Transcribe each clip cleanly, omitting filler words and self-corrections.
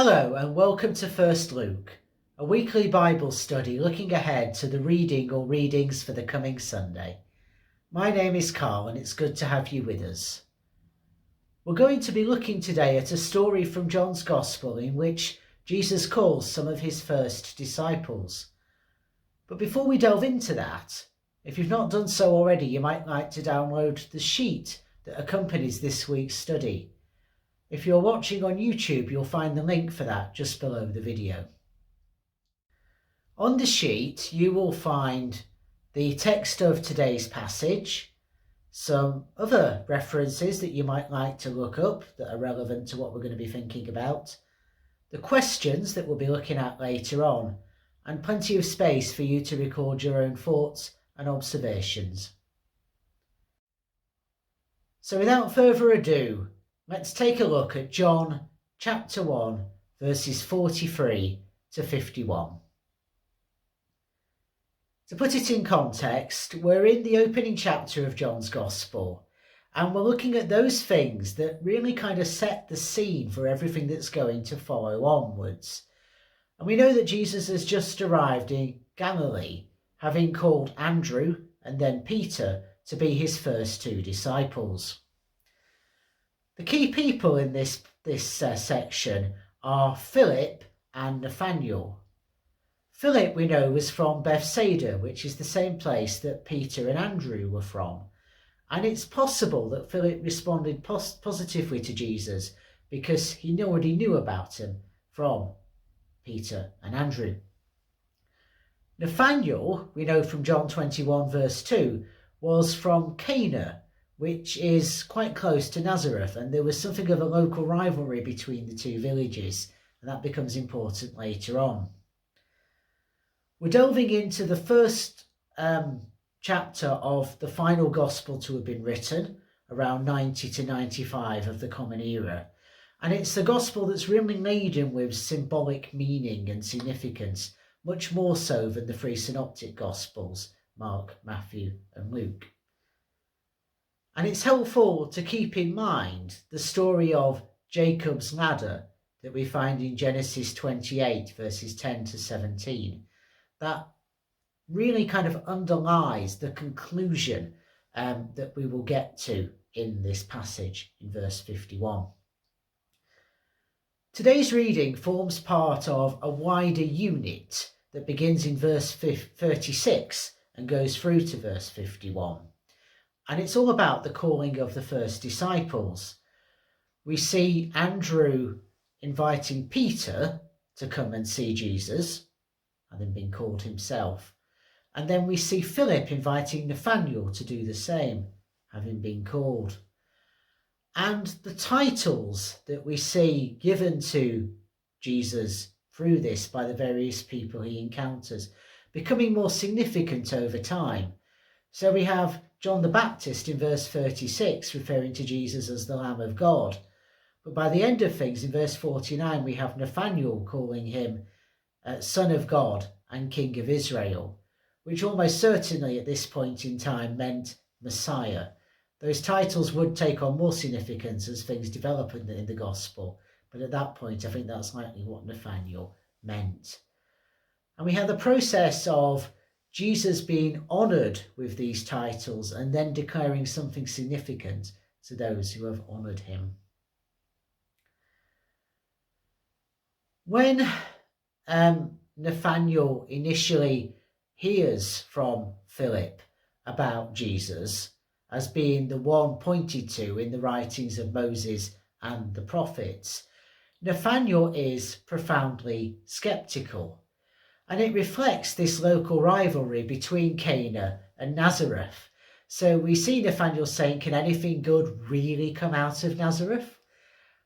Hello and welcome to First Luke, a weekly Bible study looking ahead to the reading or readings for the coming Sunday. My name is Carl and it's good to have you with us. We're going to be looking today at a story from John's Gospel in which Jesus calls some of his first disciples. But before we delve into that, if you've not done so already, you might like to download the sheet that accompanies this week's study. If you're watching on YouTube, you'll find the link for that just below the video. On the sheet, you will find the text of today's passage, some other references that you might like to look up that are relevant to what we're going to be thinking about, the questions that we'll be looking at later on, and plenty of space for you to record your own thoughts and observations. So without further ado, let's take a look at John chapter 1, verses 43 to 51. To put it in context, we're in the opening chapter of John's Gospel, and we're looking at those things that really kind of set the scene for everything that's going to follow onwards. And we know that Jesus has just arrived in Galilee, having called Andrew and then Peter to be his first two disciples. The key people in this section are Philip and Nathaniel. Philip, we know, was from Bethsaida, which is the same place that Peter and Andrew were from. And it's possible that Philip responded positively to Jesus because he already knew about him from Peter and Andrew. Nathaniel, we know from John 21 verse 2, was from Cana, which is quite close to Nazareth, and there was something of a local rivalry between the two villages, and that becomes important later on. We're delving into the first chapter of the final gospel to have been written, around 90 to 95 of the Common Era, and it's the gospel that's really laden with symbolic meaning and significance, much more so than the three synoptic gospels, Mark, Matthew and Luke. And it's helpful to keep in mind the story of Jacob's ladder that we find in Genesis 28 verses 10 to 17. That really kind of underlies the conclusion that we will get to in this passage in verse 51. Today's reading forms part of a wider unit that begins in verse 36 and goes through to verse 51. And it's all about the calling of the first disciples. We see Andrew inviting Peter to come and see Jesus, having been called himself. And then we see Philip inviting Nathaniel to do the same, having been called. And the titles that we see given to Jesus through this by the various people he encounters, becoming more significant over time. So we have John the Baptist in verse 36 referring to Jesus as the Lamb of God. But by the end of things, in verse 49, we have Nathaniel calling him Son of God and King of Israel, which almost certainly at this point in time meant Messiah. Those titles would take on more significance as things develop in the gospel, but at that point I think that's likely what Nathaniel meant. And we have the process of Jesus being honoured with these titles and then declaring something significant to those who have honoured him. When Nathaniel initially hears from Philip about Jesus as being the one pointed to in the writings of Moses and the prophets, Nathaniel is profoundly sceptical. And it reflects this local rivalry between Cana and Nazareth. So we see Nathaniel saying, can anything good really come out of Nazareth?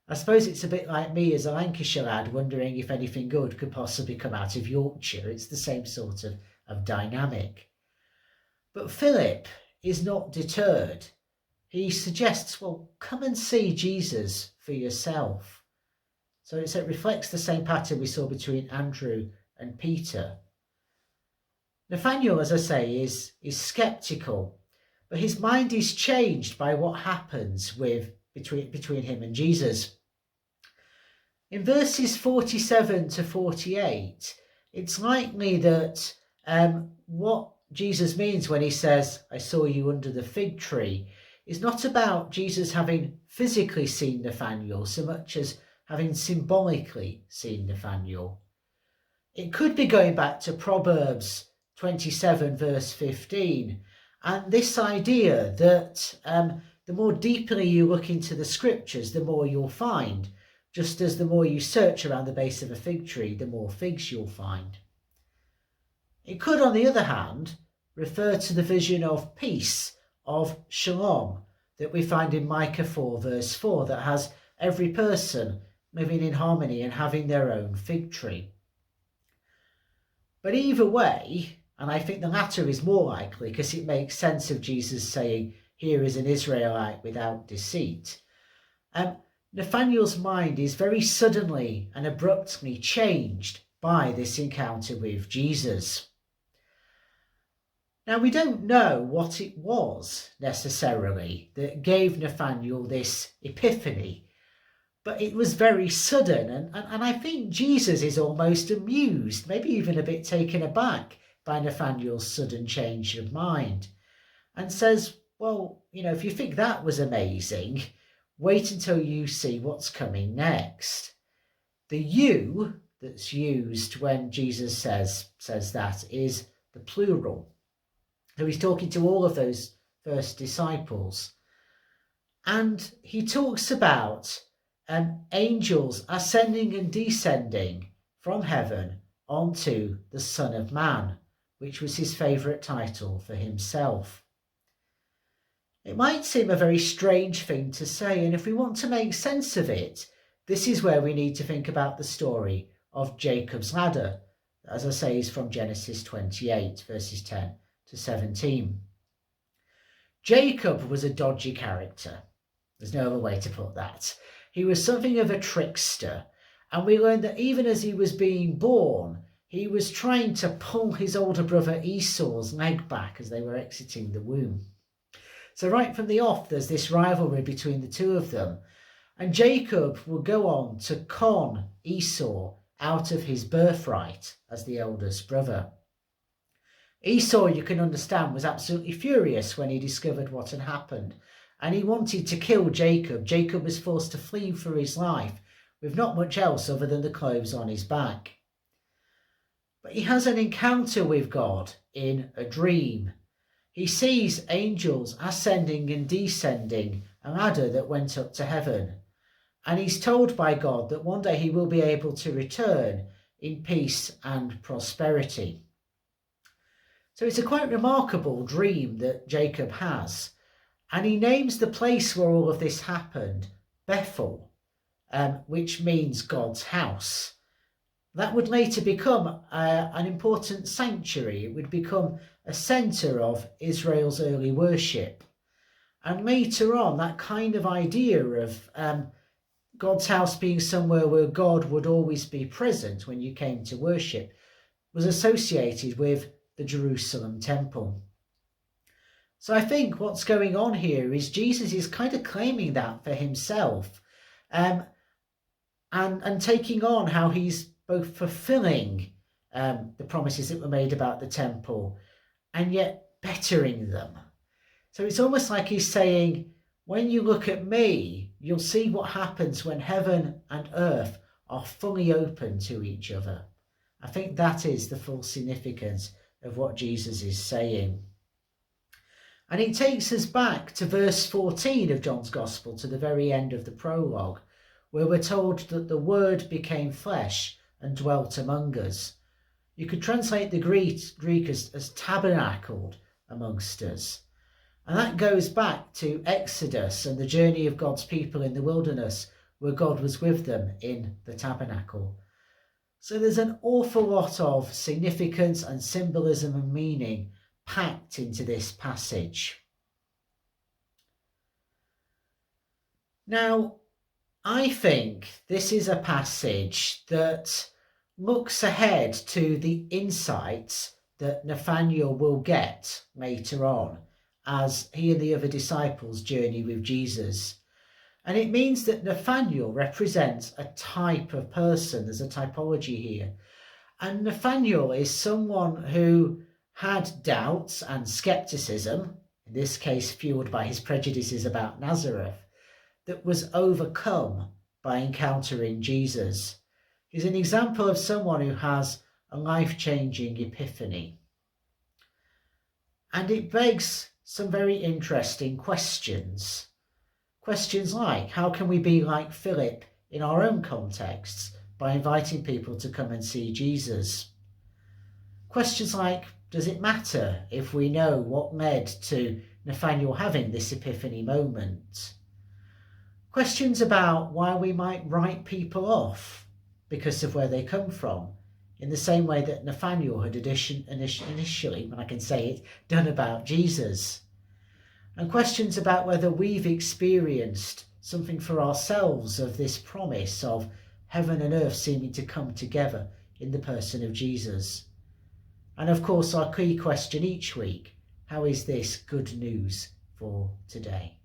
I suppose it's a bit like me as a Lancashire lad wondering if anything good could possibly come out of Yorkshire. It's the same sort of dynamic. But Philip is not deterred. He suggests, well, come and see Jesus for yourself. So it reflects the same pattern we saw between Andrew and Peter. Nathaniel, as I say, is sceptical, but his mind is changed by what happens between him and Jesus. In verses 47 to 48, it's likely that what Jesus means when he says, I saw you under the fig tree, is not about Jesus having physically seen Nathaniel so much as having symbolically seen Nathaniel. It could be going back to Proverbs 27 verse 15, and this idea that the more deeply you look into the scriptures, the more you'll find, just as the more you search around the base of a fig tree, the more figs you'll find. It could, on the other hand, refer to the vision of peace, of shalom, that we find in Micah 4 verse 4, that has every person living in harmony and having their own fig tree. But either way, and I think the latter is more likely because it makes sense of Jesus saying, here is an Israelite without deceit. Nathaniel's mind is very suddenly and abruptly changed by this encounter with Jesus. Now, we don't know what it was necessarily that gave Nathaniel this epiphany, but it was very sudden, and I think Jesus is almost amused, maybe even a bit taken aback by Nathaniel's sudden change of mind, and says, well, if you think that was amazing, wait until you see what's coming next. The you that's used when Jesus says that is the plural. So he's talking to all of those first disciples. And he talks about angels ascending and descending from heaven onto the Son of Man, which was his favourite title for himself. It might seem a very strange thing to say, and if we want to make sense of it, this is where we need to think about the story of Jacob's ladder, as I say, is from Genesis 28, verses 10 to 17. Jacob was a dodgy character. There's no other way to put that. He was something of a trickster, and we learned that even as he was being born, he was trying to pull his older brother Esau's leg back as they were exiting the womb. So right from the off, there's this rivalry between the two of them, and Jacob will go on to con Esau out of his birthright as the eldest brother. Esau, you can understand, was absolutely furious when he discovered what had happened, and he wanted to kill Jacob. Jacob was forced to flee for his life with not much else other than the clothes on his back. But he has an encounter with God in a dream. He sees angels ascending and descending a ladder that went up to heaven, and he's told by God that one day he will be able to return in peace and prosperity. So it's a quite remarkable dream that Jacob has, and he names the place where all of this happened Bethel, which means God's house. That would later become an important sanctuary. It would become a centre of Israel's early worship. And later on, that kind of idea of God's house being somewhere where God would always be present when you came to worship was associated with the Jerusalem temple. So I think what's going on here is Jesus is kind of claiming that for himself, and taking on how he's both fulfilling the promises that were made about the temple and yet bettering them. So it's almost like he's saying, when you look at me, you'll see what happens when heaven and earth are fully open to each other. I think that is the full significance of what Jesus is saying. And it takes us back to verse 14 of John's Gospel, to the very end of the prologue, where we're told that the Word became flesh and dwelt among us. You could translate the Greek as tabernacled amongst us. And that goes back to Exodus and the journey of God's people in the wilderness, where God was with them in the tabernacle. So there's an awful lot of significance and symbolism and meaning packed into this passage. Now, I think this is a passage that looks ahead to the insights that Nathaniel will get later on as he and the other disciples journey with Jesus. And it means that Nathaniel represents a type of person. There's a typology here. And Nathaniel is someone who had doubts and skepticism, in this case fueled by his prejudices about Nazareth, that was overcome by encountering Jesus. He's an example of someone who has a life-changing epiphany. And it begs some very interesting questions. Questions like, how can we be like Philip in our own contexts by inviting people to come and see Jesus? Questions like, does it matter if we know what led to Nathaniel having this epiphany moment? Questions about why we might write people off because of where they come from, in the same way that Nathaniel had initially, when I can say it, done about Jesus. And questions about whether we've experienced something for ourselves of this promise of heaven and earth seeming to come together in the person of Jesus. And of course, our key question each week, how is this good news for today?